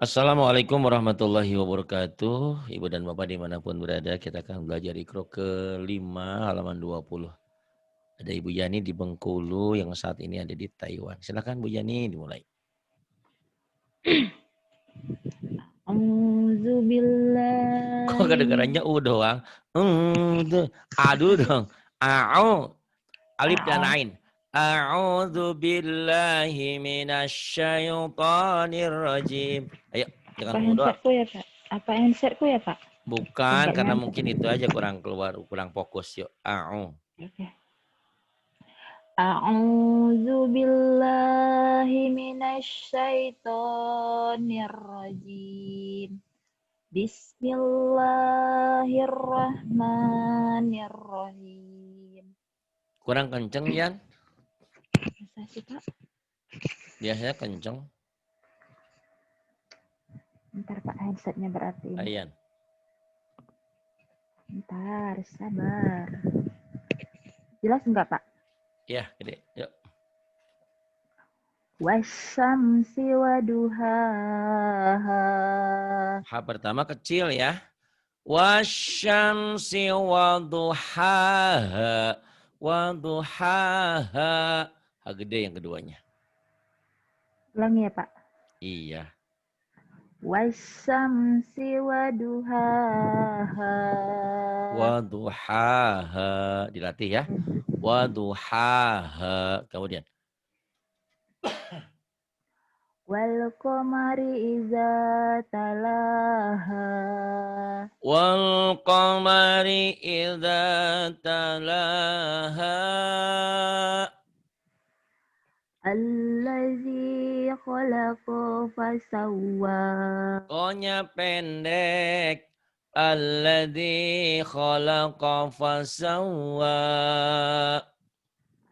Assalamualaikum warahmatullahi wabarakatuh. Ibu dan Bapak dimanapun berada, kita akan belajar Iqra ke-5 halaman 20. Ada Ibu Yani di Bengkulu yang saat ini ada di Taiwan. Silakan Bu Yani dimulai. Kok kedengarannya U doang? Aduh dong. A'u. Alif dan Ain. A'udzu billahi minasyaitonir rajim. Ayo, jangan Apa U doang. handsetku ya, Pak? Apa handsetku ya, Pak? Bukan, Enggak karena nyampe. mungkin itu aja kurang keluar, kurang fokus. Yuk, a'u. Oke. A'udzu billahi minasyaitonir rajim. Bismillahirrahmanirrahim. Kurang kenceng, Yan. Bisa sih, Pak? Biasanya kenceng. Ntar, Pak, handsetnya berarti ini. Ayan. Ntar, sabar. Jelas enggak, Pak? Ya, gede. Yuk. Wasyamsi waduhaha. H pertama kecil ya. Wasyamsi waduhaha. Waduhaha. H gede yang keduanya. Ulangi ya, Pak. Iya. Wasyamsi waduhaha. Waduhaha. Dilatih ya. Waduhaha. Kemudian. Wal qamari iza talaha. Wal qamari idza talaha. Allazi khalaqa fasawwa. Konya pendek. Alladzi khalaqa fasawwa.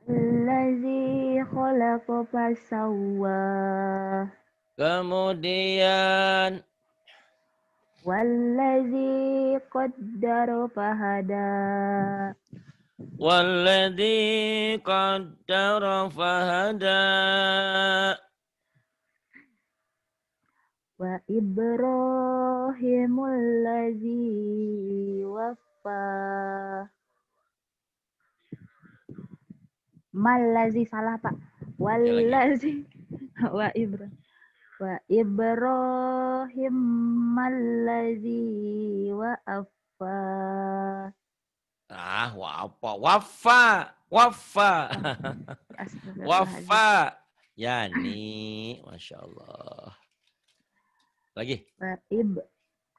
Allazi khalaqa fasawwa. Kemudian Wallazi qaddara fahada. walladzi qaddara fahada. Wa Ibrahimul ladzi waffa. Malazi salah, Pak. Ya lagi. Wallazi wa Ibrahim malazi waffa. Wafa. Wafa. Wafa. Astagfirullahaladzim. Wafa. Yani. Masya Allah. Lagi.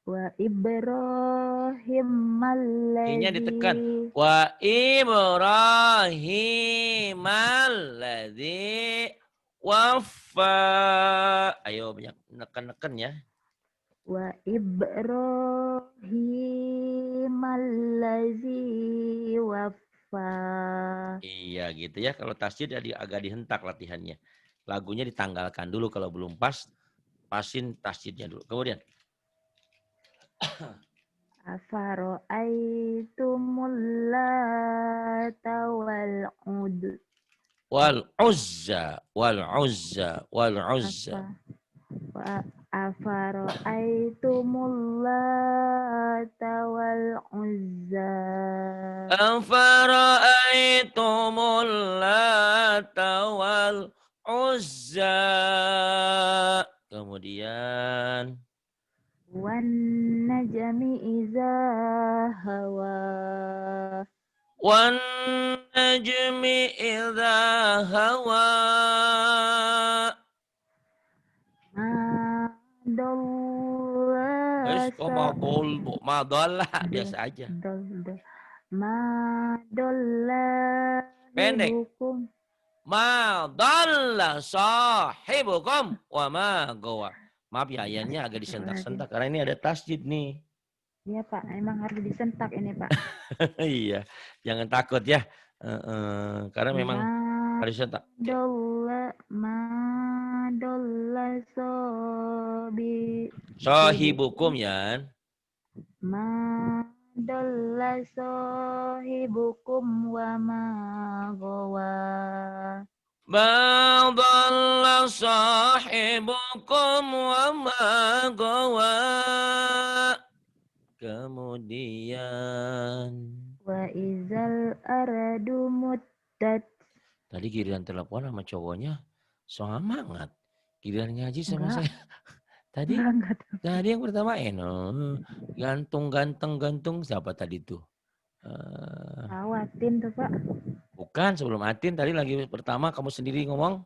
Wa Ibrahim I-nya ditekan. malazi. Wa Ibrahim alladzi waffa. Ayo banyak neken-neken ya. Wa Ibrahim allazi waffa. Iya gitu ya. Kalau tasjid agak dihentak latihannya. Lagunya ditanggalkan dulu kalau belum pas. Pasin tasjidnya dulu. Kemudian. Afara'aitumul lata wal ud. Wal uzza. Wal uzza. Wal uzza. Afara'aitumul lata wal uzza. Afara'aitumul lata wal uzza. Kemudian. Wan najmi iza hawa. Wan najmi idza hawa. Ma Kok mau dolla biasa aja. Ma dolla Pendek. hibukum. Ma dolla sahibukum wa ma gawa. Maaf ya ayatnya agak disentak-sentak karena ini ada tasjid nih. Iya, Pak, emang harus disentak ini, Pak. Iya, jangan takut ya. Karena memang Ma harus disentak. dolla Sahibukum ya. Ma dolla sohibukum wa ma gawa. Ma dhalla sahibukum wa ma gawa. Kemudian Wa izal aradu muddat. tadi giliran telepon sama cowoknya semangat. Giliran ngaji sama Enggak, saya. Tadi enggak. yang pertama gantung gantung siapa tadi tuh? Awatin tuh, Pak. Bukan sebelum Atin tadi lagi pertama kamu sendiri ngomong.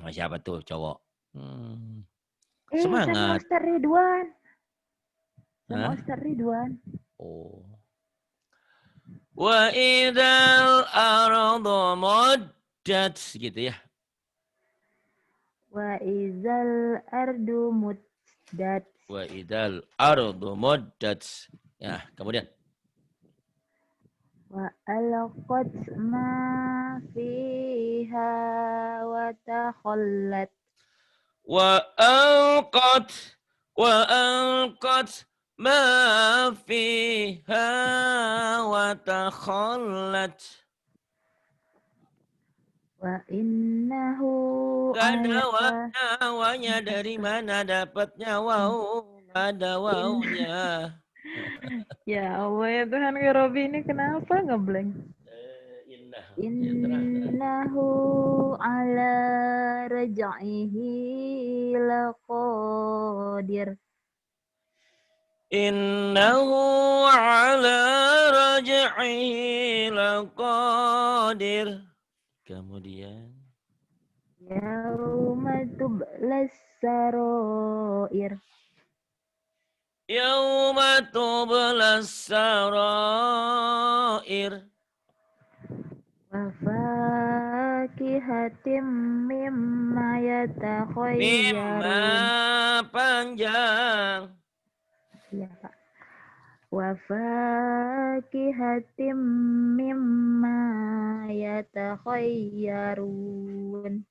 Oh, siapa tuh cowok? Sama Semangat. Ustaz Ridwan. Sama Hah? Ustaz Ridwan. Oh. Wa idal ardu muddat gitu ya. Wa izal ardu muddat. Wa idal ardu muddat. Ya, kemudian Wa alqat ma fiha wa takhallat. wa alqat ma fiha wa takhallat. Wa innahu Gak ada ala. wanya dari mana dapatnya wow, gak ada waunya. Ya Allah ya Tuhan, ya Robi ini kenapa ngeblank? Indah. Ya, terang. Innahu ala raj'ihi laqadir. Innahu ala raj'ihi laqadir. Kemudian Yauma tublas sarair. yauma tublas sarair. Wa fakihatim mimma Mimma yatakhayyarun. panjang. Ya, Pak. Wa fakihatim mimma yatakhayyarun.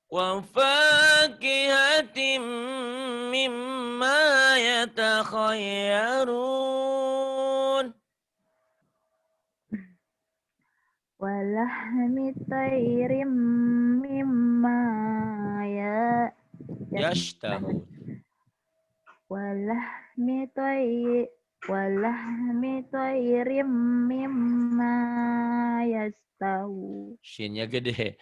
Wa fakihatim mimma yatakhayyarun. Walahmi tayrim mimma ya Yashtahun. walahmi tayrim mimma yastahu. Shinnya gede.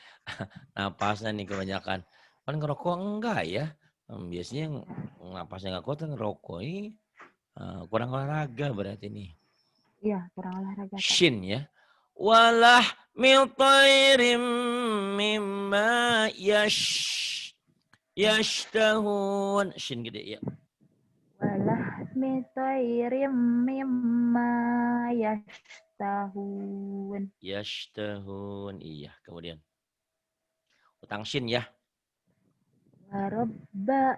Napasnya nih kebanyakan. Kan ngerokok enggak ya. Biasanya napasnya nggak kuat ngerokok. Ini kurang olahraga berarti nih. Iya, kurang olahraga, Pak. Shin ya. Walah miltairim mimma yashtahun. Shin gede ya. Walahmi tayrim mimma yashtahun. Yashtahun. Iya, kemudian. Utang shin ya. Warabba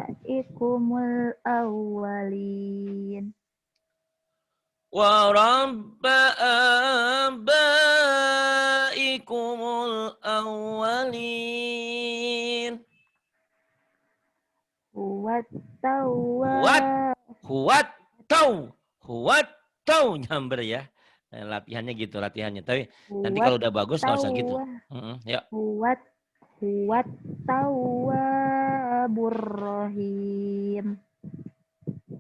abaikumul awwalin. Wa rabba abaikumul awwalin. Huwat Huwat nyamber ya. Latihannya gitu latihannya. Tapi nanti kalau udah bagus nggak usah gitu. Ya. Huwat tawwabur rahim.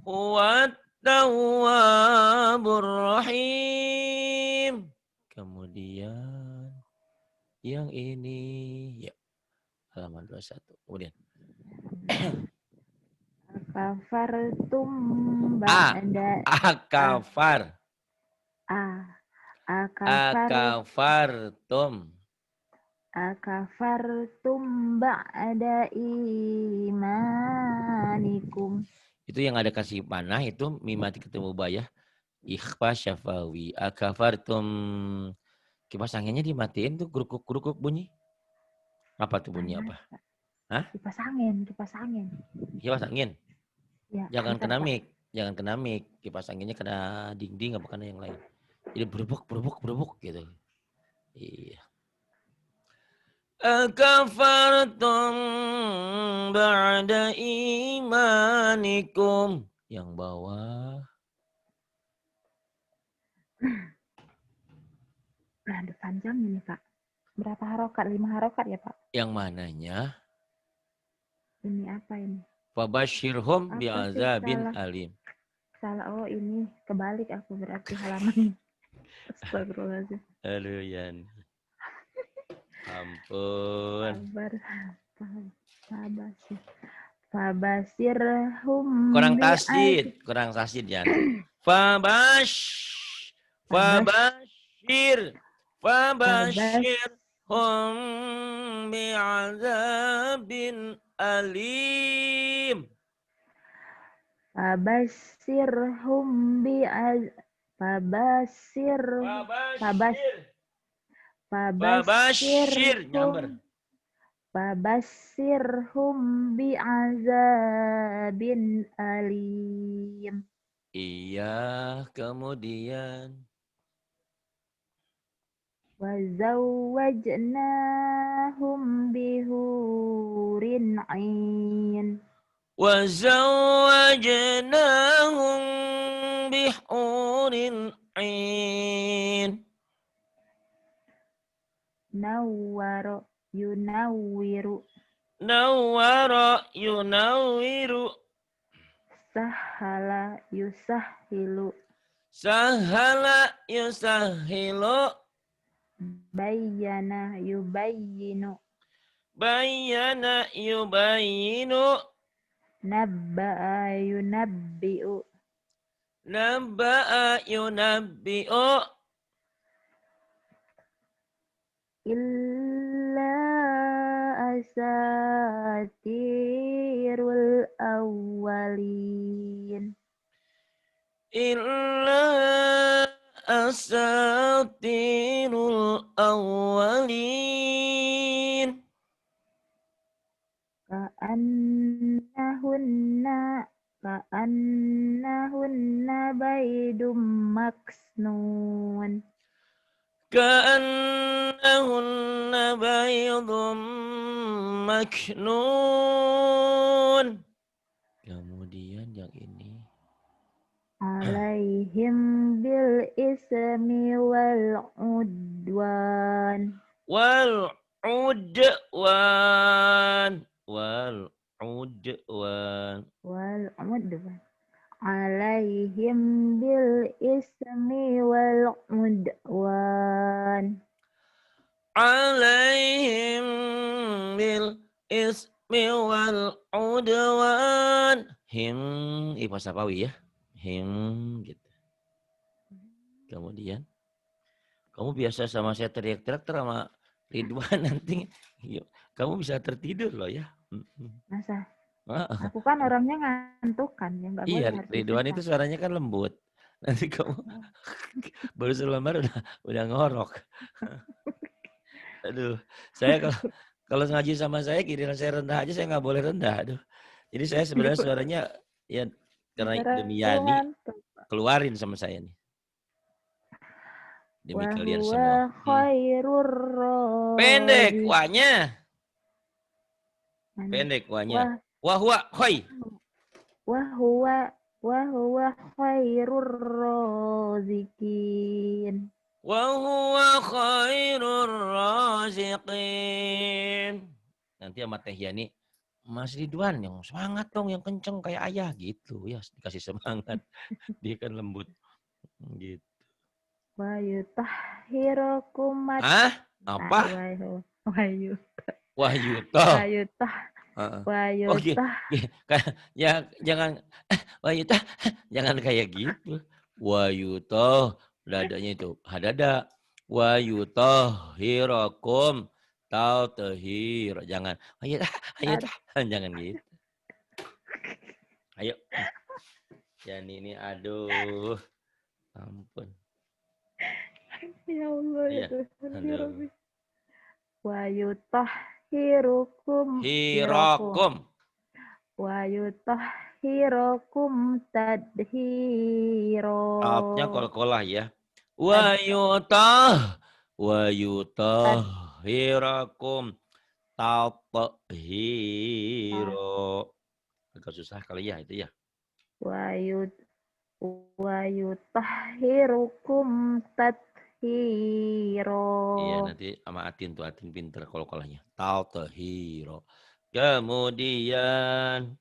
Huwat tawwabur rahim. Kemudian yang ini ya halaman 21. Kemudian Akafartum ba'da akafar. Akafartum ba'da imanikum. Itu yang ada kasih panah itu mimati ketemu bayah. Ikhfa syafawi. Akafartum. Kipas anginnya dimatiin tuh gerukuk-gerukuk bunyi. Apa tuh bunyi apa? Hah? Kipas angin. Kipas angin. Ya, Jangan kena mic. Kipas anginnya kena dinding apa kena yang lain. Jadi berubuk gitu. Iya. Akafartum ba'da imanikum. Yang bawah. Aduh, panjang ini, Pak. Berapa harokat? 5 harokat ya, Pak? Yang mananya? Ini apa ini? Fabashirhum Apa sih bi'azabin salah? alim. Salah. Oh, ini kebalik aku berarti halamannya. Astagfirullahaladzim. Aduh, Yani. Ampun. Sabar. Fabasir. Fabasirhum Kurang bi'az. tasdid, Yan. Fabash. Fabas. Fabashir. Fabas. Fabashir hum bi'azabin alim. Fabasirhum bi'az. Fabasir. Fabas. Fabashir. Fabashir. Nyamber. Fabasirhum. Fabasirhum bi'azabin alim. Iya, kemudian. Wazawwajnahum bihurin ain. وزوجناهم بحور عين Nawwaro yunawwiru. نور ينور Sahala yusahhilu. سهل يسهل Bayyana yubayyinu. بين يبين Nabba'a yunabbi'u. نبأ ينبئ Illa asatirul awwalin. إلا أساطير الأولين Ka'annahunna baydum maksnun. كأنهن بيض مكنون. Kemudian yang ini. Alaihim bil ismi wal udwan. والعدوان Wal udwan. Alaihim bil ismi wal udwan. عليهم بالإثم والعدوان. Him, Ipa Sapawi ya. Him gitu. Kemudian kamu biasa sama saya teriak-teriak sama Ridwan nanti. Kamu bisa tertidur loh ya. Masa? Aku kan orangnya ngantuk kan, ya nggak boleh Iya, harus Ridwan itu dicerita. suaranya kan lembut. Nanti kamu baru selembar udah ngorok. Aduh, saya kalau ngaji sama saya giliran saya rendah aja saya nggak boleh rendah. Aduh. Jadi saya sebenarnya suaranya ya karena demi Yani keluarin sama saya nih. Demi kalian semua. Khairur Pendek razi. wahnya. Pendek wahnya. Wahwa khoi. Wahwa khairur razikin. Wahuwa khairur raziqin. Nanti sama Teh Yani, Mas Ridwan yang semangat dong, yang kenceng kayak ayah gitu ya, dikasih semangat. Dia kan lembut gitu. Wa yutahhirukum Apa? Wahyutoh. Oke. Ya jangan Wahyutoh, jangan kayak gitu. Wahyutoh, dadanya itu hadada. Wahyutohhirakum tautahir. Jangan Wahyutoh, jangan gitu. Ayo. Yani ini aduh. Ampun. Ya Allah ya Tuhan ya Aduh. Rabbi. Wa yutahhirukum Hirakum. Wa yutahhirukum tadhiro. Taatnya kol-kolah ya. Wa yutahhirakum tathhiro. Agak susah kali ya itu ya. Wa yutahhirukum Iya, Tahiro. nanti sama Atin tuh, Atin pinter kol-kolanya. Tatahiro. Kemudian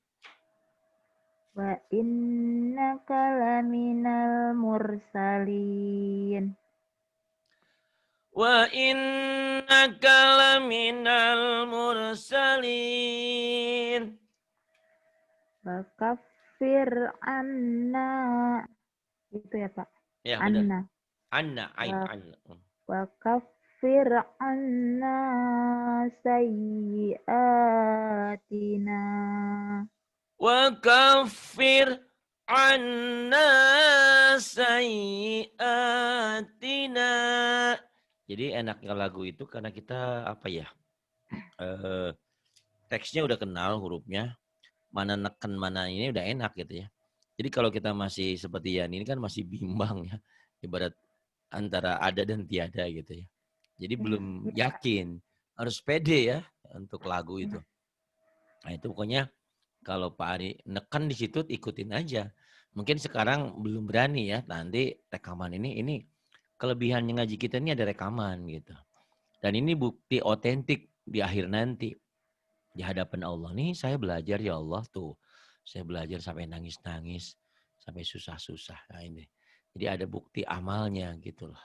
Wa innaka laminal mursalin. wa innaka laminal mursalin. Wa kaffir anna. Itu ya Pak. Ya, benar. Anna. Anna, ain, Wa, anna. wa kaffir anna sayyiatina. Wa kafir anna sayyiatina. Jadi enaknya lagu itu karena kita apa ya? Teksnya udah kenal hurufnya, mana neken mana ini udah enak gitu ya. Jadi kalau kita masih seperti Yani ini kan masih bimbang ya, ibarat antara ada dan tiada gitu ya. Jadi Ya, belum ya Pak. yakin, harus pede ya untuk lagu itu. Ya. Nah itu pokoknya kalau Pak Ari neken di situ ikutin aja. Mungkin sekarang belum berani ya, nanti rekaman ini kelebihannya ngaji kita ini ada rekaman gitu. Dan ini bukti otentik di akhir nanti. Di hadapan Allah nih saya belajar ya Allah tuh. Saya belajar sampai nangis-nangis, sampai susah-susah. Nah ini. Jadi ada bukti amalnya gitu loh.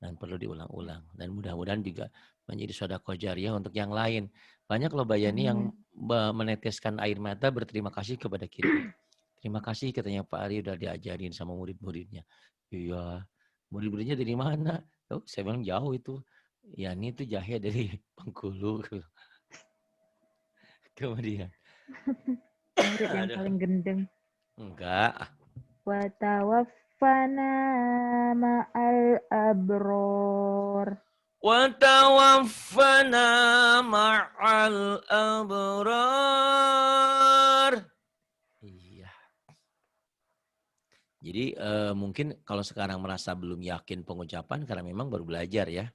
Dan perlu diulang-ulang. Dan mudah-mudahan juga menjadi sedekah jariyah untuk yang lain. Banyak loh Bayani yang Amin. meneteskan air mata berterima kasih kepada kita. Terima kasih katanya Pak Ari udah diajarin sama murid-muridnya. Iya, murid-muridnya dari mana? Oh, saya bilang jauh itu. Ya ini tuh Jahe dari Bengkulu. Kemudian, Murid yang aduh, paling gendeng. enggak. Wa tawaffana ma'al abror. Watawaffana ma'al abrar. Iya. Jadi mungkin kalau sekarang merasa belum yakin pengucapan karena memang baru belajar ya.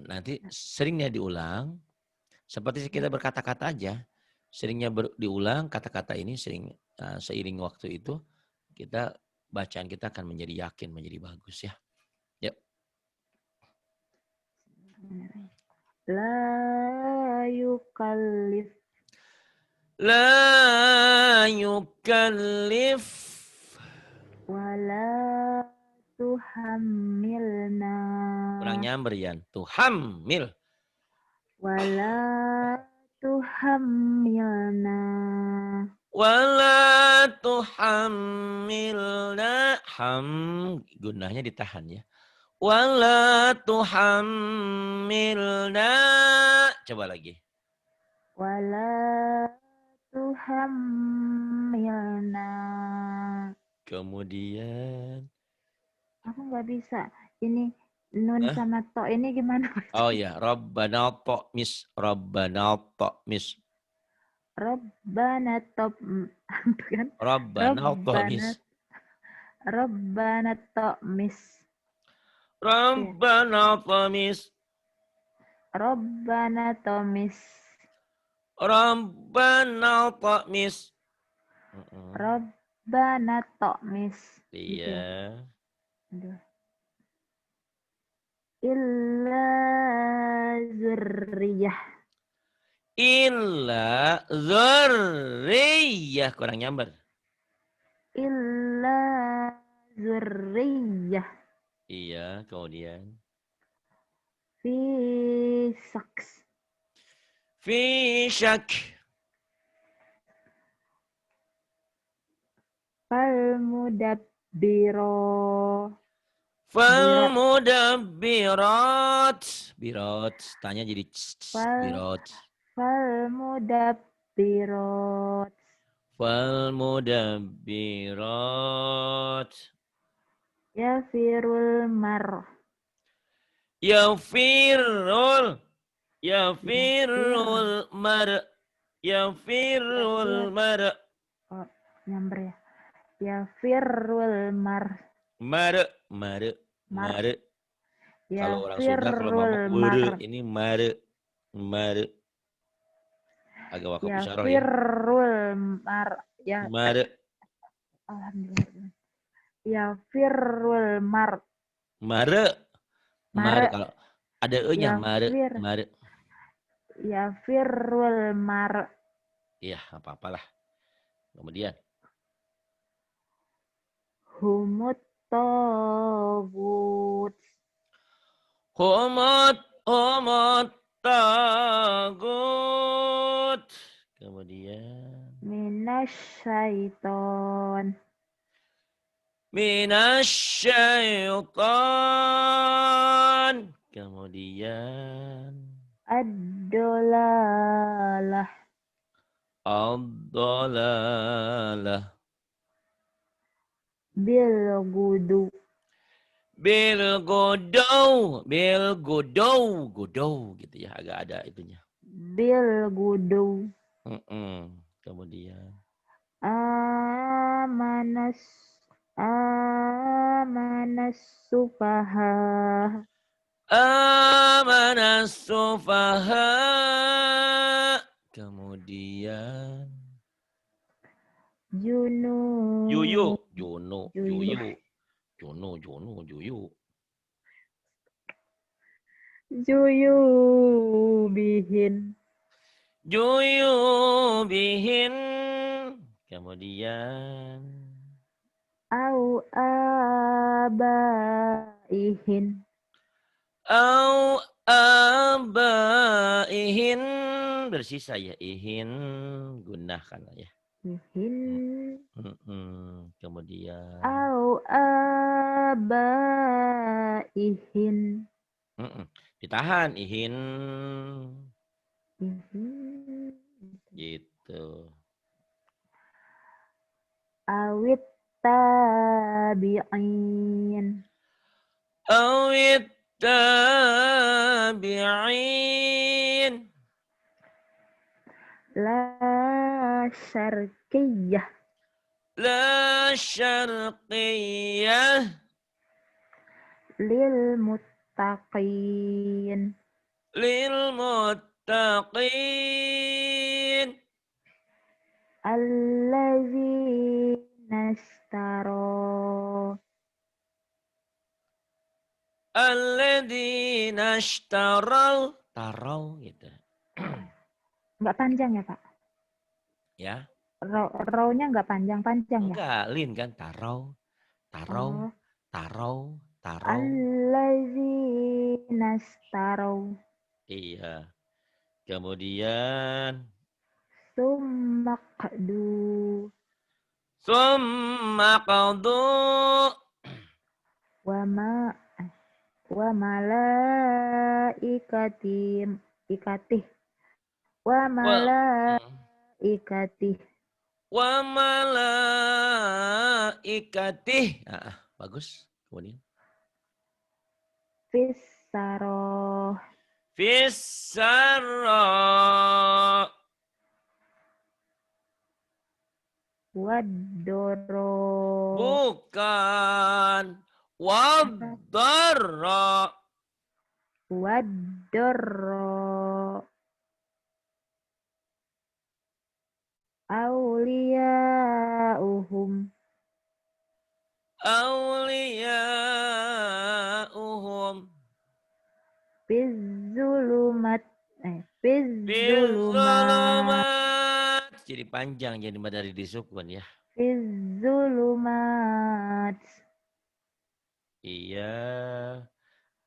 Nanti seringnya diulang. Seperti kita berkata-kata aja. Seringnya diulang kata-kata ini sering seiring waktu itu kita bacaan kita akan menjadi yakin, menjadi bagus ya. Yuk. La yukallif. La yukallif. Wala tuhammilna. Kurang nyamber Yan. Tuhammil. Wala tuhammilna. Wala tuhammilna. Ham. Gunanya ditahan ya. Wala tuhammilna. Coba lagi. Wala tuhammilna. Kemudian. Aku nggak bisa. Ini nun sama to ini gimana? Oh ya. Rabbana ta'mis. Rabbana ta'mis. Rabbana top kan? Rabbana ta'mis. Rabbana Rabbana ta'mis. Ya. Rabbana ta'mis. Rabbana ta'mis. Rabbana ta'mis. Rabbana ta'mis. Gitu ya. Iya. Aduh. Illa zurriyah. Illa zurriyah. Kurang nyamber. Illa zurriyah. Iya, kemudian. Fi saks. Fi syak. Fal mudabbiro. Fal mudabbirat. Birat. Tanya jadi birat. Fal mudabbirat. Fal mudabbirat. Yafirul mar. Yafirul. Yafirul mar. Yafirul mar. Oh, nyamber ya. Yafirul mar. Mare. Kalau orang Sunda kalau ngomong Yafirul mar. ini mare. Agak wakaf isyarah ya. Yafirul mar. Ya. Mare. Alhamdulillah. Yafirul mar. Mare. Mare Mare. kalau ada e-nya mare, Yafir. mare. Yafirul mare. Iya, apa-apalah. Kemudian Humut togut. Humut tagut. Kemudian Minasyaiton. minasyaiton. Kemudian Ad-dolalah. ad-dalalah. Bilgudu. Bilgodow gitu ya, agak ada itunya. Bilgudu. Kemudian Amanas. Amanas sufaha. amanas sufaha. Kemudian Junu. yuyu, Juno, Juyu. yuyu, Juyu. Juyu bihin. Juyu bihin. Kemudian Au abaihin. au abaihin. Bersisa ya, ihin gunakan ya. Ihin. Kemudian Au abaihin. ditahan ihin Ihin. gitu. Awit tabi'in. Awit tabi'in. La syarqiyah. La syarqiyah. Lil muttaqin. Lil muttaqin. Allazina ishtaro. Alladzina ishtarau. Tarau gitu. Nggak panjang ya, Pak? Ya. Raw-nya nggak panjang-panjang ya? Enggak, lin kan tarau. Tarau. Oh. Tarau. Tarau. Allazina ishtaro. Iya. Kemudian Sumaqdu. summa qadu. Wama. Wa malaikatim. Ikatih. Wa Wa malaikatih. wa malaikatih. Bagus. Kemudian Fissaroh. Fissarra. Waddoro. Bukan. Apa? Waddarra. Waddoro. Auliya'uhum. Awliya'uhum. Fizzulumat. Fizzulumat. Fizzulumat. Jadi panjang jadi dari disukun ya. Fizzulumat. Iya.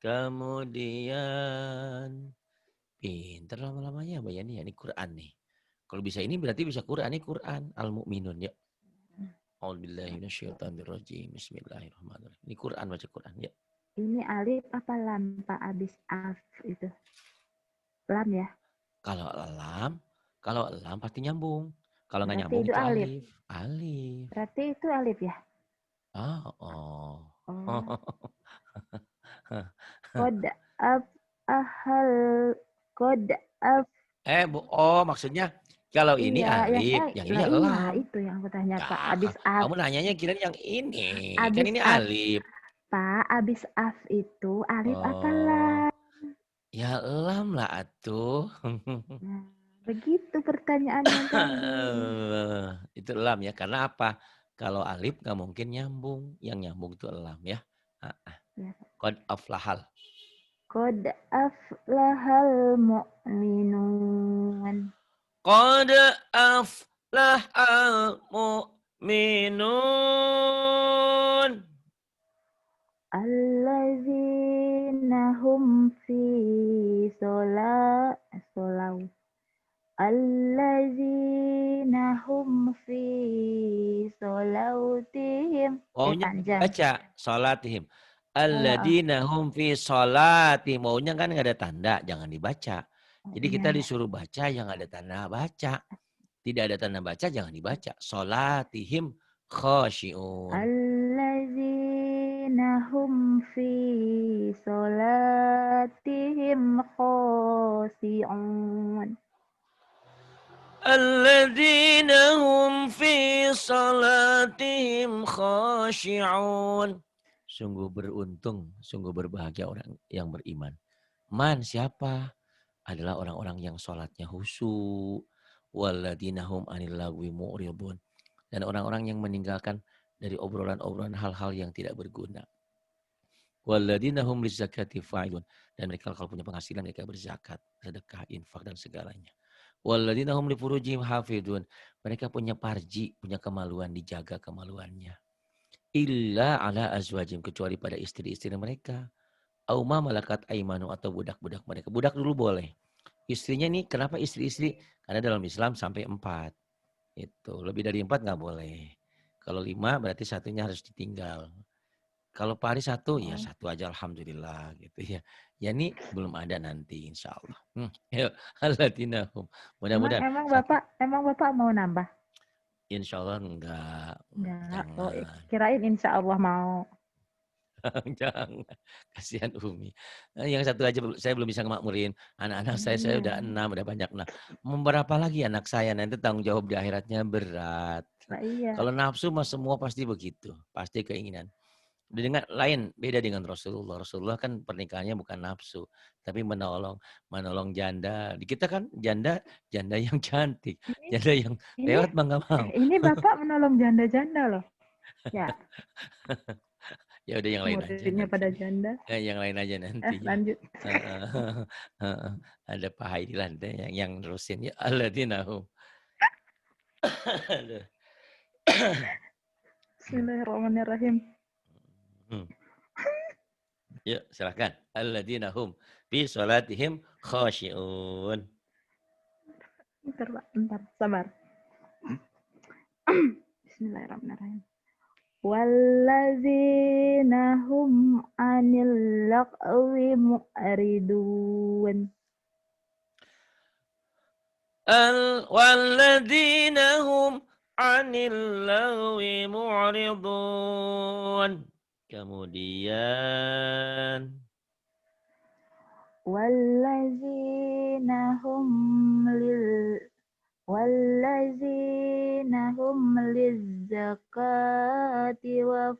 Kemudian pinter lama-lamanya Mbak Yani ya. Ini Quran nih. Kalau bisa ini berarti bisa Quran. Ini Quran. Al-Mu'minun ya. A'udzubillahi minasyaitonirrajim. Bismillahirrahmanirrahim. Ini Quran, baca Quran ya. Ini alif apa lam, Pak? Abis af itu. Lam ya? Kalau lam pasti nyambung. Kalau nggak Berarti nyambung itu itu alif. alif. Alif. Berarti itu alif ya? Oh. Oh. Kod af ahal. Kod af. Maksudnya kalau ini Iya, alif, yang ini iya lam. itu yang aku tanya, Pak. Nah, Abis af. kamu nanyanya kira yang ini. Kan Abis ini af. alif. Pak, abis af itu alif apa Oh. lam? Ya lam lah atuh. Nah, begitu pertanyaannya tadi. Itu lam ya. Karena apa? Kalau alif nggak mungkin nyambung. Yang nyambung itu lam ya. Ya. Qad aflahal. Qad aflahal mu'minun. Qad aflahal mu'minun. Allazina hum fi solaw. Allazina hum fi solawtihim. Wawunya nggak Panjang. dibaca. Sholatihim. Oh, Alladzina hum fi sholatihim. Wawunya kan nggak ada tanda. Jangan dibaca. Jadi iya kita ya. disuruh baca yang ada tanda baca. Tidak ada tanda baca jangan dibaca. Sholatihim khasyi'un. Allazina hum fi solatihim khosi'un. Alladzina hum fi salatihim khasyi'un. Sungguh beruntung, sungguh berbahagia orang yang beriman. Man siapa? Adalah orang-orang yang sholatnya khusyuk. Walladzina hum anil lagwi mu'ridun. Dan orang-orang yang meninggalkan dari obrolan-obrolan hal-hal yang tidak berguna. Walladzina hum lizakati fa'ilun. Dan mereka kalau punya penghasilan mereka berzakat, sedekah, infak dan segalanya. Walladzina hum li furujihim hafidun. Mereka punya parji, punya kemaluan, dijaga kemaluannya. Illa ala azwajim, kecuali pada istri-istri mereka. Auma malakat aimanu, atau budak-budak mereka. Budak dulu boleh. Istrinya nih, kenapa istri-istri? Karena dalam Islam sampai 4. Itu lebih dari 4 nggak boleh. Kalau 5 berarti satunya harus ditinggal. Kalau Pak Ari 1, ya 1 aja alhamdulillah gitu ya. Ya ini belum ada nanti insya Allah. Yuk, alladzina hum. Mudah-mudahan Emang satu. Bapak mau nambah? Insya Allah enggak. Enggak. Oh, Jangan. kirain insya Allah mau. Jangan. Kasihan Umi. Yang satu aja saya belum bisa ngemakmurin. Anak-anak saya udah 6, udah banyak. Nah, berapa lagi anak saya? Nanti tanggung jawab di akhiratnya berat. Nah, iya. Kalau nafsu mah semua pasti begitu. Pasti keinginan. Dengan lain beda dengan Rasulullah. Rasulullah kan pernikahannya bukan nafsu, tapi menolong janda. Di kita kan janda yang cantik, Ini janda yang ini lewat mah nggak mau. ini Bapak menolong janda-janda loh. Ya, Ya udah yang lain aja muridnya nanti. pada janda. Yang lain aja nanti ya. Lanjut. Ada Pak Haidi lantai yang nerusin ya. Alladzina hum. Bismillahirrahmanirrahim. Yuk silakan. Alladzina hum fi sholatihim khasyi'un. Bentar, Pak. Bentar, sabar. Bismillahirrahmanirrahim. Wallazina hum 'anil lagwi mu'ridun. Walladzina hum 'anil lagwi mu'ridun. Kemudian Wallazina hum lizzakati wa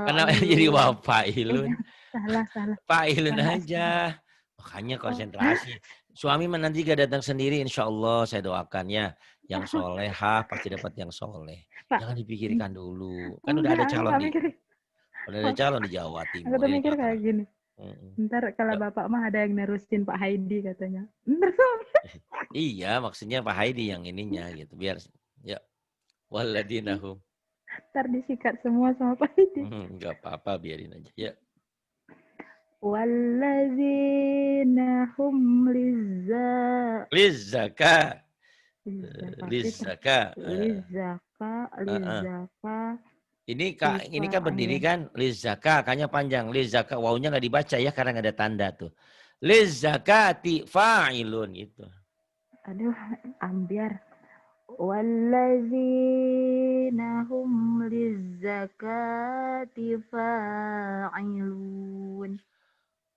kenapa jadi fa'ilun. wafailun? Salah. Failun Salah. aja. Makanya Oh, konsentrasi. Suami nanti gak datang sendiri insya Allah saya doakan ya. Yang solehah pasti dapat yang soleh. Pak. Jangan dipikirkan dulu. Kan udah Enggak, ada aku calon nggak di mikir. Jawa Aku Timur. tuh Ya mikir jangan. kayak gini. Ntar kalau Bapak mah ada yang nerusin Pak Haidi katanya. Ntar Iya, maksudnya Pak Haidi yang ininya gitu. Biar ya walladinahum. disikat semua sama Pak Haidi. Enggak apa-apa, biarin aja. Ya. Wallazina hum Lizzaka. lizzaka Ini kan berdiri kan lizzaka, kayaknya panjang. Lizzaka, wawunya nggak dibaca ya karena nggak ada tanda tuh. Lizzakati fa'ilun gitu. Aduh, ambiar. Wallazina hum lizzakati fa'ilun.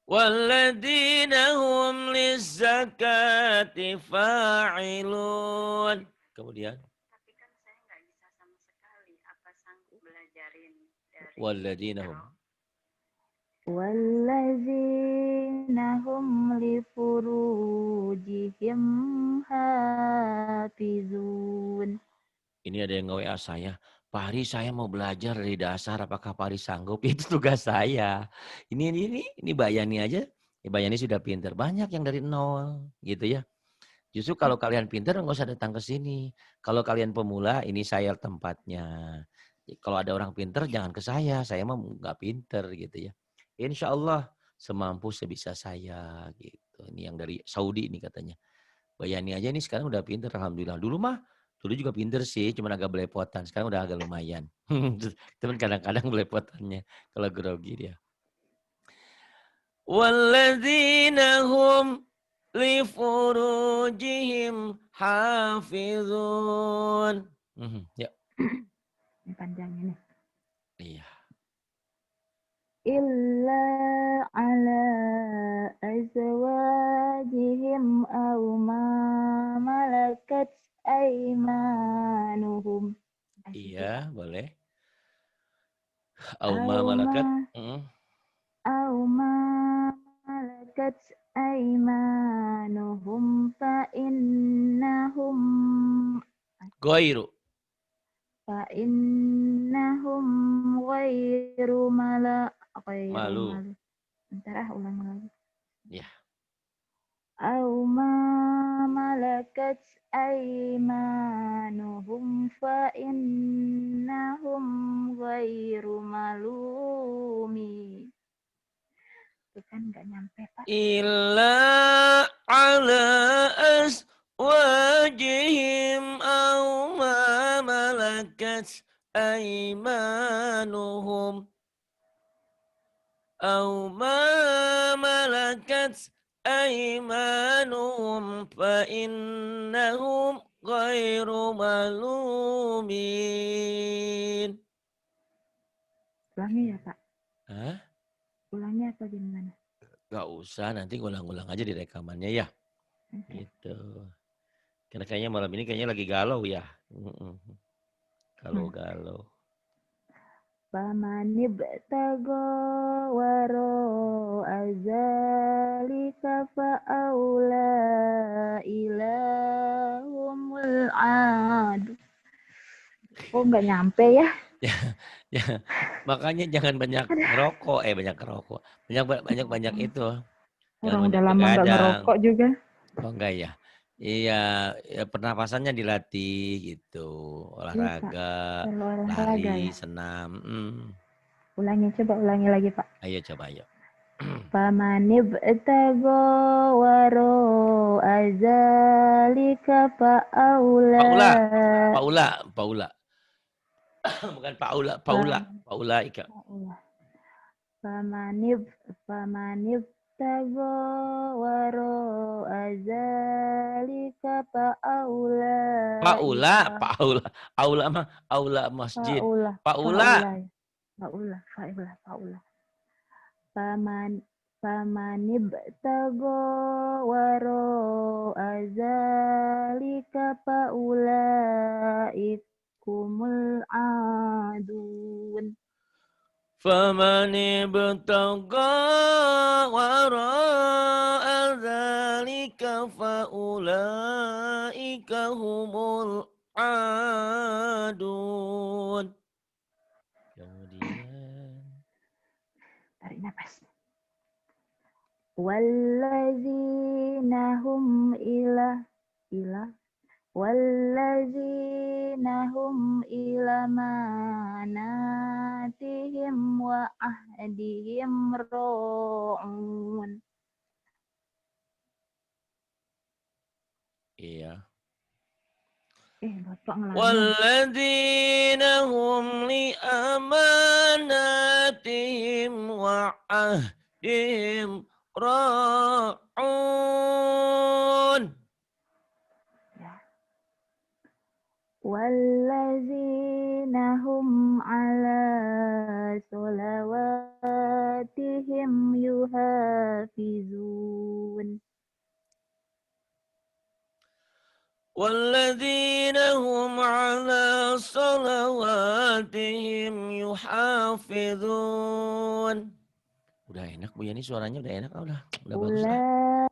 Walladzina hum lizzakati fa'ilun. Kemudian Tapi kan saya nggak bisa sama sekali. Apa sanggup belajarin dari walladzina hum. Wallazina hum li furujihim hafizun. Ini ada yang nge-WA saya. Pak Hari saya mau belajar dari dasar, apakah Pak Hari sanggup? Itu tugas saya. Ini bayani aja. Ibu Yani sudah pinter. Banyak yang dari nol gitu ya. Justru kalau kalian pinter nggak usah datang ke sini. Kalau kalian pemula, ini saya tempatnya. Kalau ada orang pinter jangan ke saya mah nggak pinter gitu ya. Insya Allah semampu sebisa saya gitu. Ini yang dari Saudi ini katanya. Bayani aja nih sekarang udah pinter alhamdulillah. Dulu juga pinter sih, cuma agak belepotan. Sekarang udah agak lumayan. Teman kadang-kadang belepotannya kalau grogi dia. Walladzina hum li furujihim hafizun. Ya. Ini panjang ini. Iya. Illa ala azwajihim aw ma malakat aymanuhum. Iya, boleh. Aw Auma ma malakat. aw ma malakat aymanuhum fa innahum Goiru. ghairu Malu. malu. Bentar ulang lagi. Ya. Aw ma malakat aymanuhum fa innahum ghairu malumi. Itu kan nggak nyampe, Pak. Illa ala azwajihim aw ma malakat aymanuhum aw ma malakat aymanuhum fa innahum ghairu malumin. Ulangi ya, Pak. Hah? Ulangi apa gimana? Gak usah, nanti ngulang-ngulang aja di rekamannya ya. Okay. Gitu. Karena kayaknya malam ini kayaknya lagi galau ya. Galau-galau. Faman ibtaga waro azalika fa'aula ilahumul adu. Oh nggak nyampe ya? Ya, makanya jangan banyak ngerokok, banyak itu. Jangan Orang banyak udah lama nggak begadang. ngerokok juga. Oh enggak ya? Iya, ya pernapasannya dilatih gitu. Olahraga, Kalau olahraga lari, ya. senam. Coba ulangi lagi, Pak. Ayo coba ayo. Faman ibtaga waro azalika fa'aula. Paula. Bukan Paula Ika. Famanib tago waro azalika Aula mah aula masjid. Faula. Famanib tago waro azalika faula ikumul adun. Faman ibtagha wara'a dzalika faulaika humul adun. Kemudian Tarik nafas. Wallazina hum ila manatihim wa ahdihim ra'un. iya. Bapak ngelangin. Walladzina hum li amanatihim wa ahdihim ra'un. Wallazina hum ala sholawatihim yuhafizun. والذين هم على صلواتهم يحافظون. Udah enak Bu Yani, suaranya udah enak. Udah bagus lah.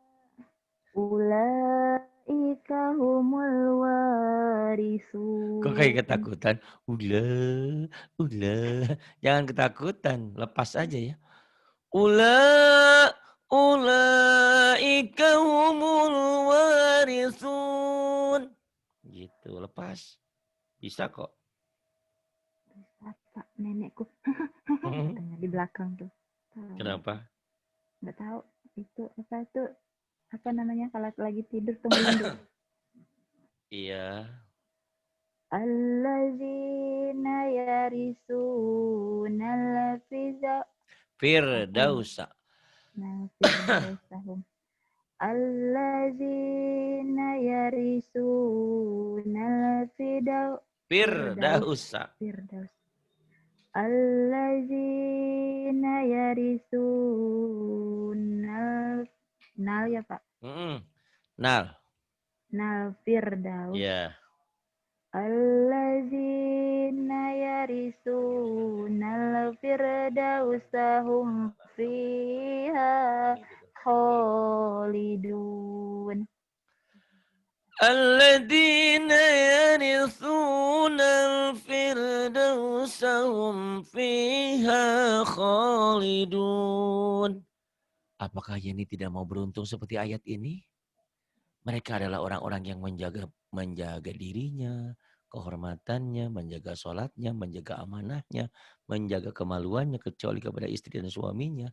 Ulaika humul warisun. Kok kayak ketakutan? Udah. Jangan ketakutan, lepas aja ya. Ulaika humul warithun. Gitu, lepas. Bisa kok. Apa nenekku katanya di belakang tuh. Tahu. Kenapa? Nggak tahu itu apa namanya kalau lagi tidur tuh ngelindung. Iya. Allazina yarisunal Firdausa. firdausahum. Allazina yarisunal Firdausa. firdaus. Allazina yarisunal nal ya Pak. Nal. Nal firdaus. Ya. Allazina yarisunal firdausahum fiha khalidun. Alladzina yarithunal firdausa hum fiha khalidun. Apakah Yeni tidak mau beruntung seperti ayat ini? Mereka adalah orang-orang yang menjaga dirinya, kehormatannya, menjaga sholatnya, menjaga amanahnya, menjaga kemaluannya kecuali kepada istri dan suaminya.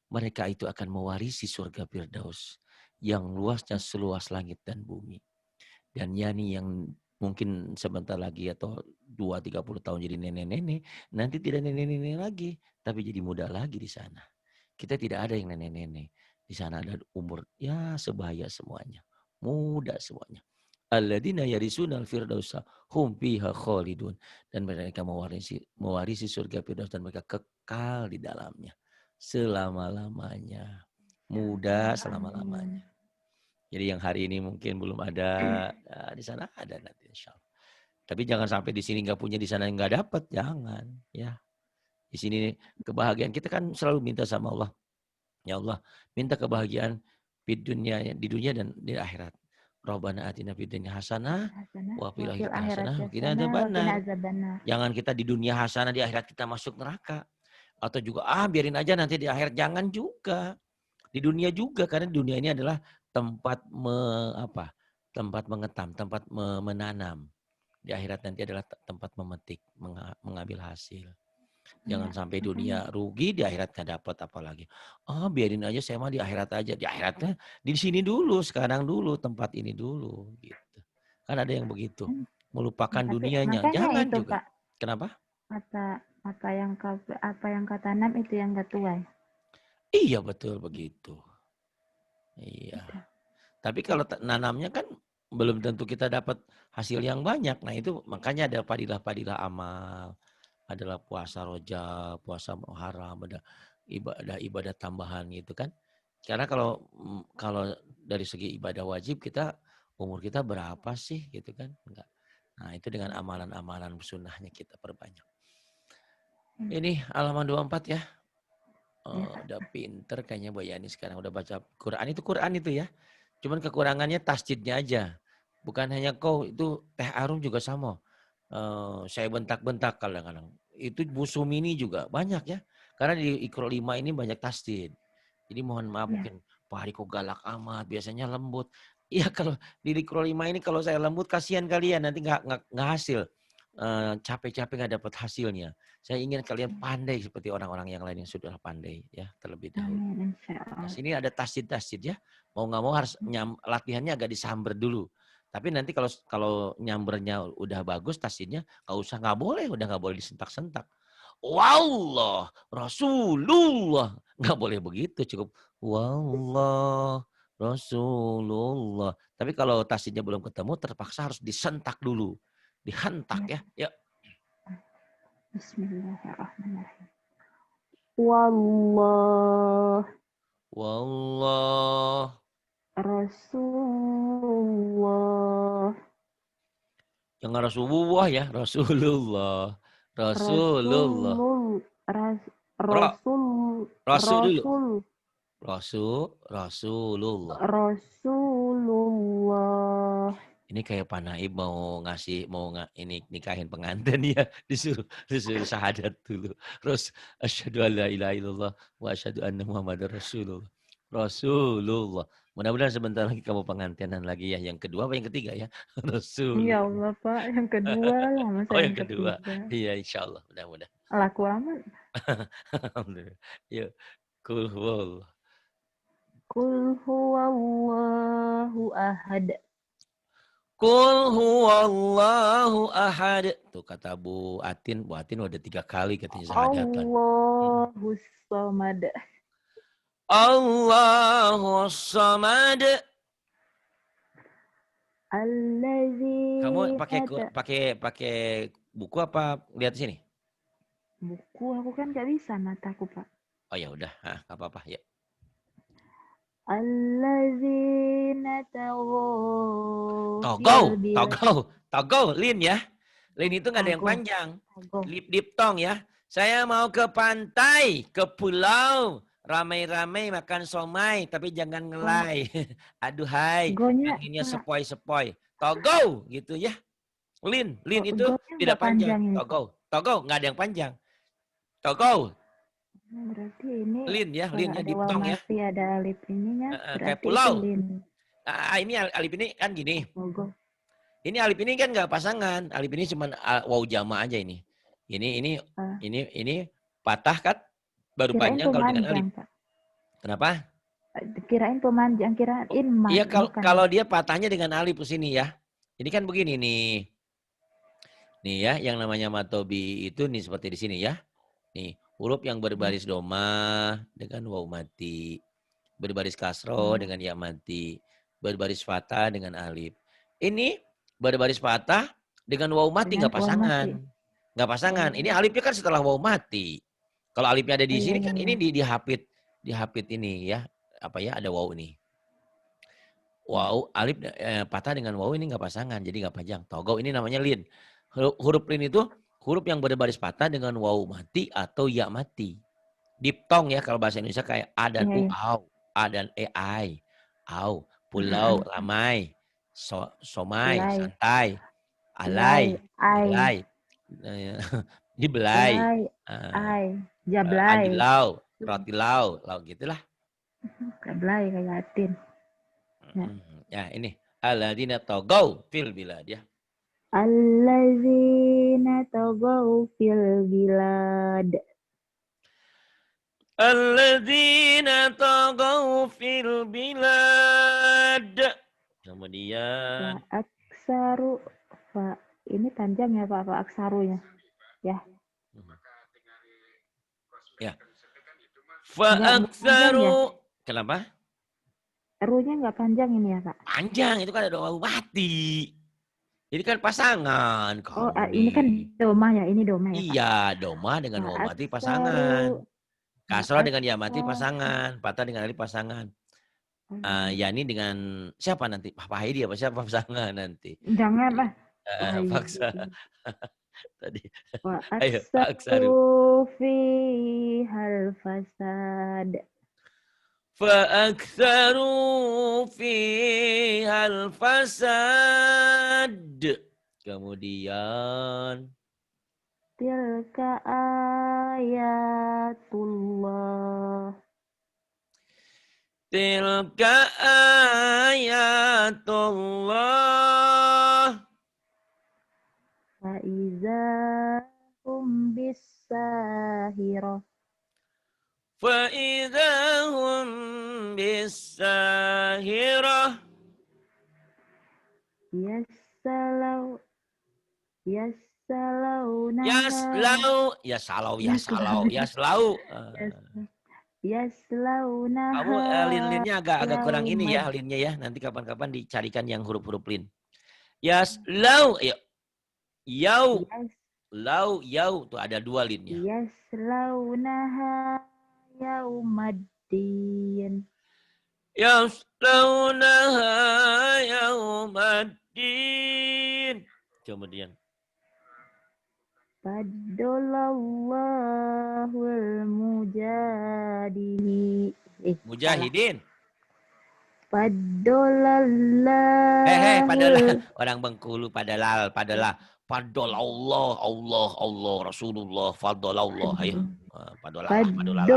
Mereka itu akan mewarisi surga Firdaus yang luasnya seluas langit dan bumi. Dan Yani yang mungkin sebentar lagi atau 2-30 tahun jadi nenek-nenek, nanti tidak nenek-nenek lagi, tapi jadi muda lagi di sana. Kita tidak ada yang nenek-nenek. Di sana ada umur ya sebaya semuanya. Muda semuanya. Alladzina yarisunal firdausa hum fiha khalidun. Dan mereka mewarisi surga Firdaus dan mereka kekal di dalamnya. Selama-lamanya. Muda selama-lamanya. Jadi yang hari ini mungkin belum ada, di sana ada nanti insya Allah. Tapi jangan sampai di sini nggak punya, di sana nggak dapat. Jangan. Ya. Di sini kebahagiaan kita kan selalu minta sama Allah. Ya Allah, minta kebahagiaan di dunia dan di akhirat. Rabbana atina fid dunya hasanah wa fil akhirati hasanah wa qina adzabannar. Jangan kita di dunia hasanah, di akhirat kita masuk neraka. Atau juga biarin aja nanti di akhirat, jangan juga. Di dunia juga, karena dunia ini adalah tempat tempat mengetam, tempat menanam. Di akhirat nanti adalah tempat memetik, mengambil hasil. Jangan sampai dunia rugi, di akhirat nggak dapat apalagi. Biarin aja saya mah di akhirat aja. Di akhiratnya di sini dulu, sekarang dulu, tempat ini dulu gitu. Kan ada yang begitu. Melupakan dunianya. Jangan itu, juga. Pak. Kenapa? Apa yang kau tanam itu yang gak tuai. Iya, betul begitu. Iya. Tapi kalau nanamnya kan belum tentu kita dapat hasil yang banyak. Nah itu makanya ada padilah-padilah amal. Adalah puasa rojab, puasa muharram, ada ibadah tambahan gitu kan. Karena kalau dari segi ibadah wajib umur kita berapa sih gitu kan? Enggak. Nah itu dengan amalan-amalan sunnahnya kita perbanyak. Ini halaman 24 ya. Udah pinter kayaknya Mbak Yani sekarang udah baca Quran itu ya. Cuman kekurangannya tasjidnya aja. Bukan hanya kau, itu Teh Arum juga sama. Saya bentak-bentak kadang-kadang. Itu Bu Sumini juga banyak ya. Karena di Iqra 5 ini banyak tasjid. Jadi mohon maaf mungkin Pak Hari kok galak amat, biasanya lembut. Iya kalau di Iqra 5 ini kalau saya lembut kasihan kalian nanti nggak hasil. Capek-capek nggak dapat hasilnya. Saya ingin kalian pandai seperti orang-orang yang lain yang sudah pandai ya terlebih dahulu. Nah, sini ada tasjid ya. Mau nggak mau harus latihannya agak disamber dulu. Tapi nanti kalau nyambernya udah bagus tasjidnya, nggak boleh disentak-sentak. Wallah, Rasulullah. Nggak boleh begitu, cukup wallah, Rasulullah. Tapi kalau tasjidnya belum ketemu, terpaksa harus disentak dulu. Dihentak ya. Yuk. Bismillahirrahmanirrahim. Wallah. Rasulullah. Jangan Rasulullah ya, Rasulullah. Rasul dulu. Rasulullah. Ini kayak Pak Naib mau nikahin pengantin ya, disuruh syahadat dulu. Terus asyhadu alla ilaha illallah wa asyhadu anna Muhammadar Rasulullah. Rasulullah. Mudah-mudahan sebentar lagi kamu pengantinan lagi ya. Yang kedua apa yang ketiga ya? Ya Rasulullah. Allah Pak, yang kedua lah masa Oh yang yang kedua. ketiga. Iya insya Allah. Mudah-mudahan. Laku amat. Alhamdulillah. Yuk. Kul huwallah. Qul huwallahu ahad. Kul huwallahu ahad. Tuh kata Bu Atin. Bu Atin udah 3 kali katanya syahadatan. Allahus samad. Allahu samad. Allazi Kamu nata. pakai buku apa lihat sini? Buku aku kan gak bisa mataku Pak. Oh ya udah, nggak apa-apa ya. Allazina Togo, Lin ya. Lin itu nggak ada yang Tago. panjang. Tago. Lip diptong ya. Saya mau ke pantai, ke pulau, ramai-ramai makan somai, tapi jangan ngelai. Aduhai, Gonya anginnya Pak. sepoi-sepoi. Togo gitu ya. Lin itu Gonya tidak nggak panjang panjang. ini. Togo nggak ada yang panjang. Togo, Berarti ini Lin ya, kalau Lin ya ada waw diptong ya. mati ada alif ininya Kayak berarti itu pulau. lin. Ini alif ini kan gini. Logo. Ini alif ini kan nggak pasangan. Alif ini cuma waw jama aja ini. Ini patah kan baru Kirain panjang kalau dengan alif. pemanjang Pak. Kenapa? Kirain pemanjang, kirain mat. Iya bukan. kalau dia patahnya dengan alif di sini ya. Ini kan begini nih. Nih ya, yang namanya matobi itu nih seperti di sini ya. Nih, huruf yang berbaris doma dengan waw mati. Berbaris kasro dengan ya mati. Berbaris fathah dengan alif. Ini berbaris fathah dengan waw mati nggak pasangan. Nggak pasangan. Ini alifnya kan setelah waw mati. Kalau alifnya ada di sini kan ini dihapit ini ya. Apa ya, ada waw ini. Waw, alif patah dengan waw ini nggak pasangan. Jadi nggak panjang. Togo ini namanya lin. Huruf lin itu huruf yang berbaris patah dengan waw mati atau ya mati. Diptong ya kalau bahasa Indonesia kayak a dan u, au. A dan ai. Au. Pulau, ramai. Somai, santai. Alai. Dibelai. Jablay. Adilau. Rotilau. Lau gitulah. Jablay kayak Latin. Ya ini. Alladzina tagaw fil bilad ya. Alladzina tagaw fil bilad. Alladzina tagaw fil bilad. Kemudian Aksaru. Ini panjang ya Pak aksarunya. Ya. Ya. Aksaru. Kenapa? Runya nggak panjang ini ya Pak? Panjang, itu kan ada waw mati. Jadi kan pasangan. Ini kan doma ya, ini doma ya Pak? Iya, doma dengan waw mati pasangan. Kasroh dengan ya mati pasangan. Patah dengan alif pasangan. Yani dengan siapa nanti? Pak Haidi apa siapa pasangan nanti? Jangan lah. Paksa. Tadi. Ayo, aksaru fi hal fasad. Fa'aktsaru fihal fasad. Kemudian tilka ayatullah. Tilka ayatullah. Fa'iza hum bisahirah. فَإِذَا هُمْ بِالسَّاهِرَةِ Yaslaunaha. Kamu lin-linnya agak kurang ini ya linnya ya. Nanti kapan-kapan dicarikan yang huruf-huruf lin. Yaslau, yau, lau, yau, tuh ada 2 linnya. Yaslaunaha yaumaddin. Yaslaunaha yaumaddin. Kemudian Faddalallahul mujahidin. Paddolallah. Padalah orang Bengkulu padalah. Paddolallah, Allah, Rasulullah, faddolallah. Ayo. Paddolallah.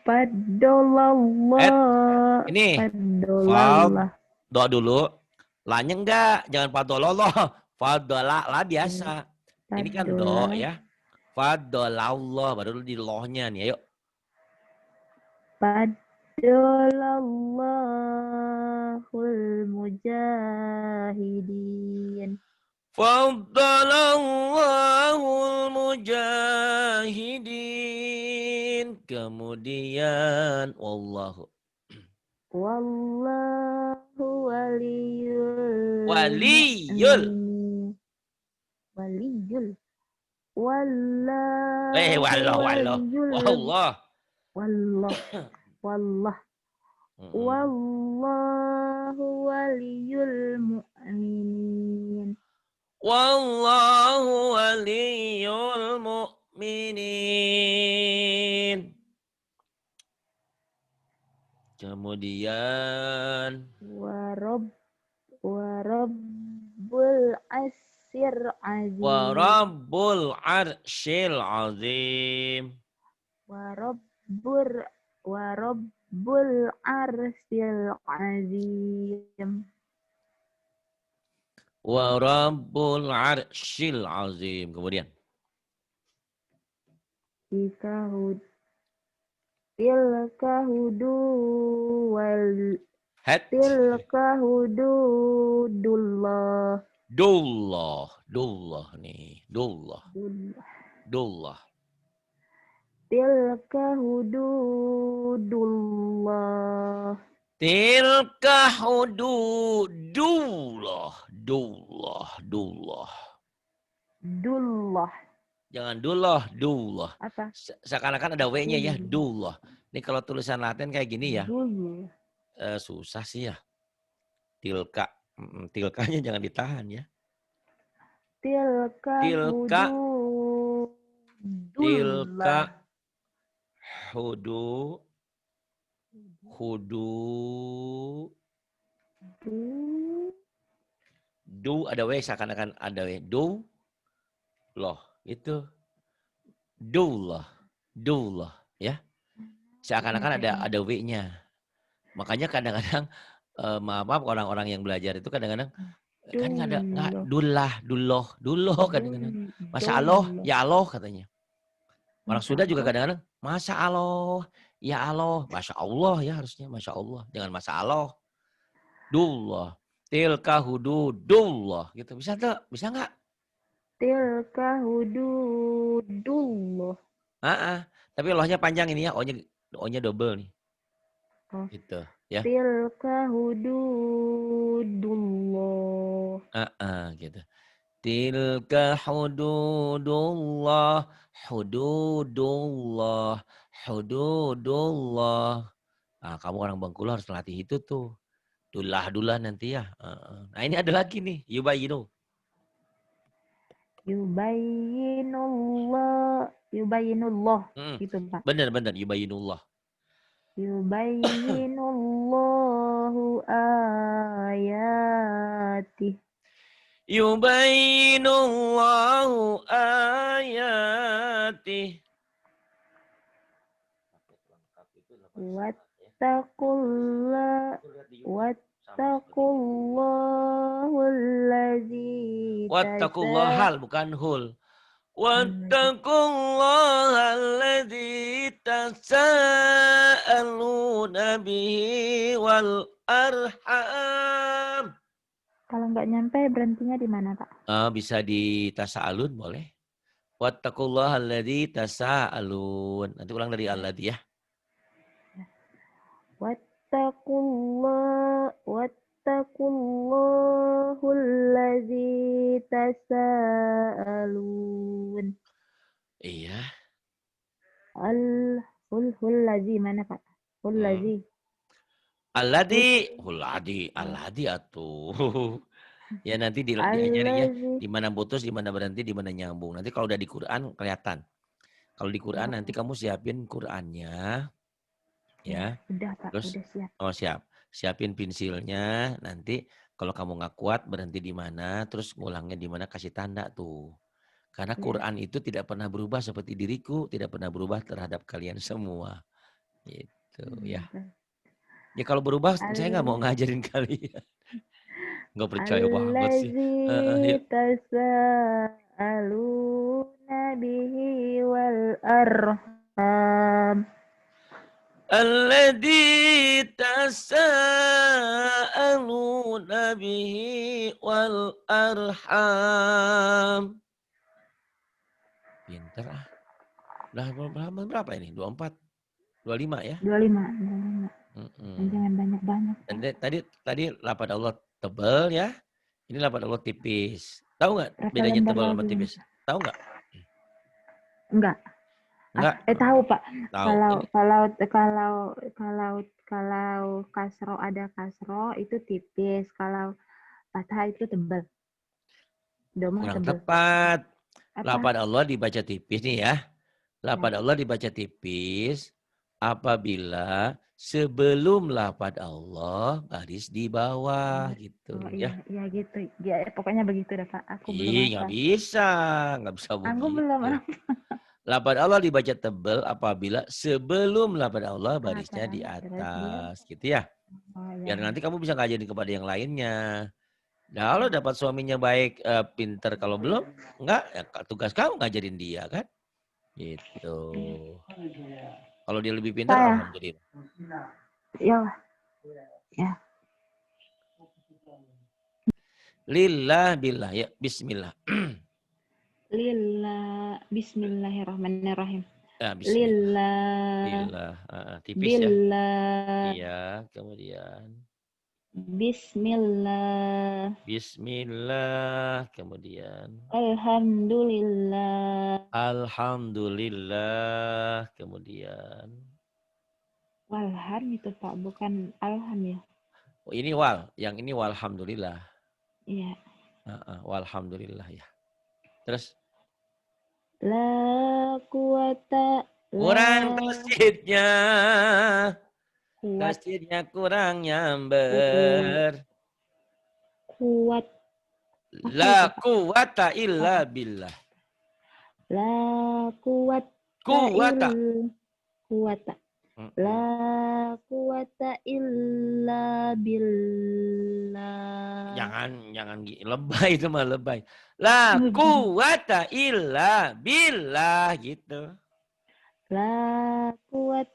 Faddalallah. Ini Faddalallah. doa dulu. Lanya enggak, jangan fadololoh. Fadola la biasa. Ini kan do Faddalallah. ya. Fadolallah baru dulu di lohnya nih. Ayo. Faddalallahul mujahidin. Faddalallahul mujahidin. Kemudian wallahu. Wallahu waliyul Waliyul. mu'minin. Waliyul. Wallahu Wallah. waliyul. Wallah. Wallah. Wallah. Wallahu waliyul mu'minin. Wallahu waliyul mu'minin. Kemudian Warabbul asir azim. Warabbul arsyil azim. Warabbul arsyil azim. Warabbul arsyil azim. Kemudian Tilka hududullah. Dullah nih. Dullah. Tilka hududullah. Tilka hududullah. Dullah. Jangan dullah. Apa? Seakan-akan ada W-nya ya, dullah. Ini kalau tulisan Latin kayak gini ya. Dullah. Susah sih ya. Tilka. Tilkanya jangan ditahan ya. Tilka hudu. Du ada W seakan-akan ada W. Du. Loh, itu. Dullah ya. Seakan-akan ada W-nya. Makanya kadang-kadang maaf orang-orang yang belajar itu kadang-kadang kan nggak dulloh kadang-kadang. Masya Allah, ya Allah katanya. Orang Sunda juga kadang-kadang Masya Allah, ya Allah, Masya Allah ya harusnya Masya Allah, jangan Masya Allah. Dullah, tilka hududullah gitu. Bisa nggak? Tilka hududullah. Tapi Allahnya panjang ini ya, O-nya double nih. Oh. Gitu ya. Tilka hududullah. Gitu. Tilka hududullah. Nah, kamu orang Bengkulu harus melatih itu tuh. Dullah nanti ya. Nah, ini ada lagi nih, yubayinu. Yubayinullah. Gitu, Pak. Benar, yubayinullah. Yubayinullahu ayatih. Yubayinullahu ayatih. Wattaqullahal bukan hul. Wattaqullahal tasaaluna bihi wal arham. Kalau nggak nyampe berhentinya di mana, Pak? Bisa di tasaalun boleh. Wattaqullahal tasaalun. Nanti ulang dari alladzi ya. Wattaqullahul ladzi tasaalun. Iya. Hul ladzi mana, Pak? Hul ladzi. Alladzi atuh. Ya nanti diajari ya di mana putus, di mana berhenti, di mana nyambung. Nanti kalau udah di Quran kelihatan. Kalau di Quran nanti kamu siapin Qurannya. Ya. Udah, Pak, terus, udah siap. Oh, siap. Siapin pensilnya. Nanti kalau kamu nggak kuat berhenti di mana, terus ngulangnya di mana kasih tanda tuh. Karena Quran itu tidak pernah berubah seperti diriku, tidak pernah berubah terhadap kalian semua. Gitu ya. Ya kalau berubah saya nggak mau ngajarin kalian. Nggak percaya banget sih. Allazi Yuk. tasaaluna bihi wal arham. Alladzi tasaaluna bihi wal arham. Pinter ah. Nah, berapa ini? 24, 25 ya? 25. Jangan banyak-banyak. Dan tadi lafaz Allah tebal ya. Ini lafaz Allah tipis. Tahu nggak Berapa bedanya lembar tebal sama lagi? tipis? Tahu nggak? Enggak. Enggak. Tahu Pak. Tahu. Kalau kasro ada kasro itu tipis. Kalau fathah itu tebal. Domah Kurang tebal. tepat. Apa? Lafaz Allah dibaca tipis nih ya. Lafaz Ya. Allah dibaca tipis apabila sebelum lafaz Allah baris di bawah gitu Oh ya. iya gitu. Ya pokoknya begitu dah Pak. Aku belum Nggak hafal. bisa, nggak bisa Aku belum begitu. hafal. Lafaz Allah dibaca tebal apabila sebelum lafaz Allah barisnya di Terus dia. atas, gitu ya. Oh Biar ya. nanti kamu bisa ngajarin kepada yang lainnya. Nah, kalau dapat suaminya baik, pinter, kalau belum, enggak, ya tugas kamu ngajarin dia kan. Gitu. Kalau dia lebih pintar, Saya. alhamdulillah. Ya. Ya. Lillah billah ya, bismillah. Bismillahirrahmanirrahim. Ya, bismillah. Lillah. Tipis ya. Billah. Iya, kemudian Bismillah. bismillah, kemudian Alhamdulillah. alhamdulillah, kemudian Walham itu Pak, bukan alham ya? oh, ini wal, yang ini walhamdulillah. Iya. Walhamdulillah ya. Terus La quwata kurang tasydidnya. kuat Tasydidnya kurang nyamber. kuat La quwata illa billah. la Quwata. quwata la quwata illa billah. Jangan lebay itu mah lebay. La quwata illa billah gitu. La quwata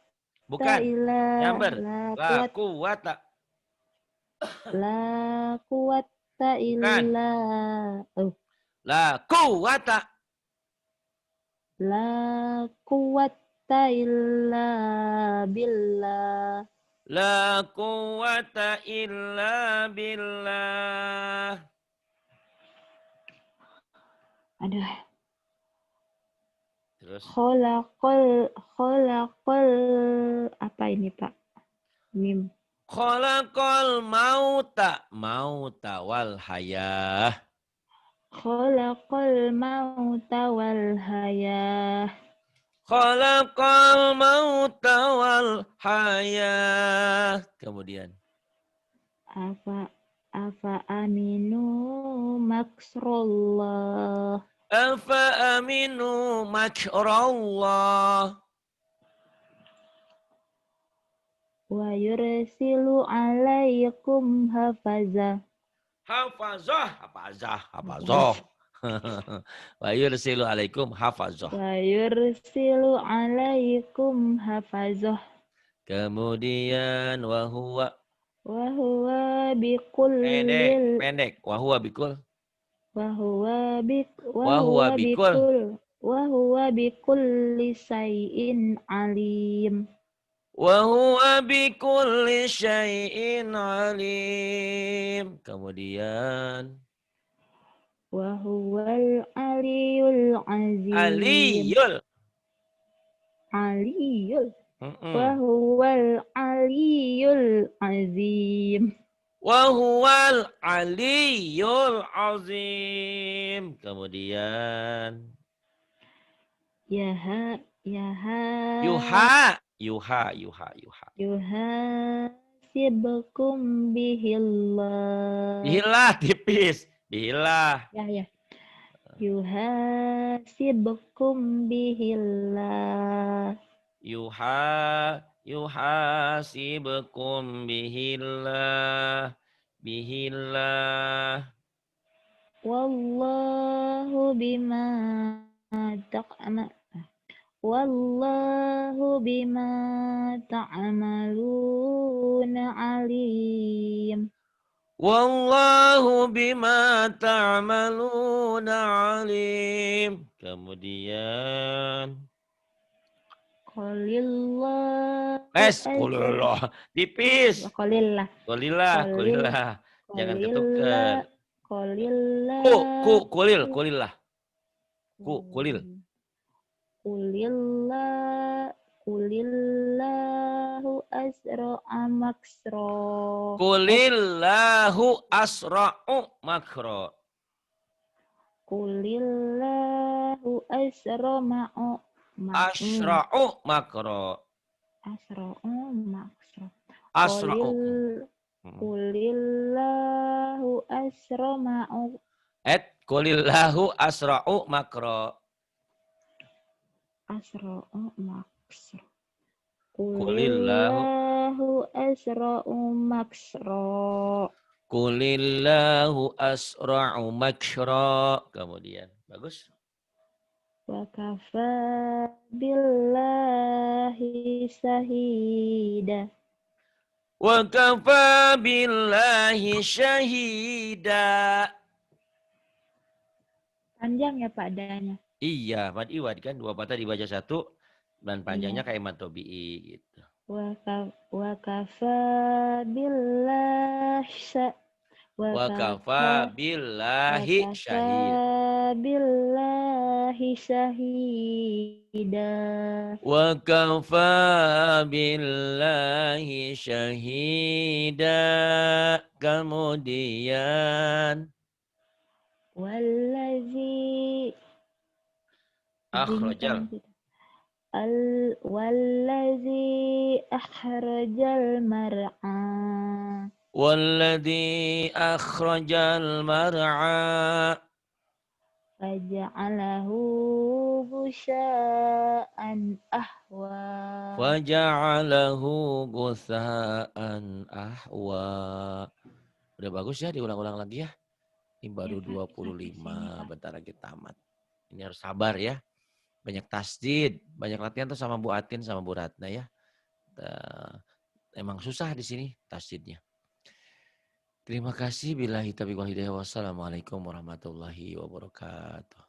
Bukan. illa Nyamber. La quwata. La quwata illa La quwata. La quwata illa billah. La quwata illa billah. Aduh. Terus. Kholaqal apa ini Pak? Mim. Khalaqal mauta wal hayah. Khalaqal mauta wal hayah. Khalaqal mauta wal hayah. Kemudian. Afa aminu makrullah. Afa aminu makrallah. Wa yursilu alaikum hafazah. Hafazah. Wa yursilu alaikum hafazah. Wa yursilu alaikum hafazah. Kemudian wa huwa bikulli pendek. Wa huwa bikulli syai'in alim. Wa huwa bikulli syai'in alim. Kemudian Wa huwal aliyul azim. Aliyul. Wa huwal aliyul azim. Wa huwal aliyul azim. Kemudian Yuha sibkum bihillah. Bihillah tipis. Bihillah. Ya. Yuha sibkum bihillah. yuhasibkum bihillah. Bihillah. Wallahu bima ta'mal. Wallahu bima ta'maluna alim. Wallahu bima ta'maluna alim. Kemudian Qulillah kulullah. Tipis. Qulillah. Kulillah. Jangan ketuker. Qulillah. Kulillah. Kulil. Qulillahu asra'a maksra. Kulillahu asra'u makro. Qulillahu asra'u Asra'u makro. Asra'u. Qulillahu asra'u Kulillahu asra'u makro. asra'u maksra. Qulillahu asra'u maksra. Qulillahu asra'u makra. Kemudian bagus. Wa kafa billahi syahida. Wa kafa billahi syahida. Panjang ya Pak adanya. Iya, mad iwad kan dua patah dibaca satu dan panjangnya kayak mad tobi'i gitu. Wa kafa billahi Wa kafa billahi syahid. billahi syahida. Wa kafa billahi syahida. Kemudian Wallazi akhrajal. Wallazi akhrajal mar'a. Walladzi akhrajal mar'a. Faja'alahu gusya'an ahwa. Faja'alahu gutha'an ahwa. Udah bagus ya, diulang-ulang lagi ya. Ini baru 25, bentar lagi tamat. Ini harus sabar ya. Banyak tasdid, banyak latihan tuh sama Bu Atin sama Bu Ratna ya. Emang susah di sini tasdidnya. Terima kasih. Billahi taufiq wal hidayah. Wassalamualaikum warahmatullahi wabarakatuh.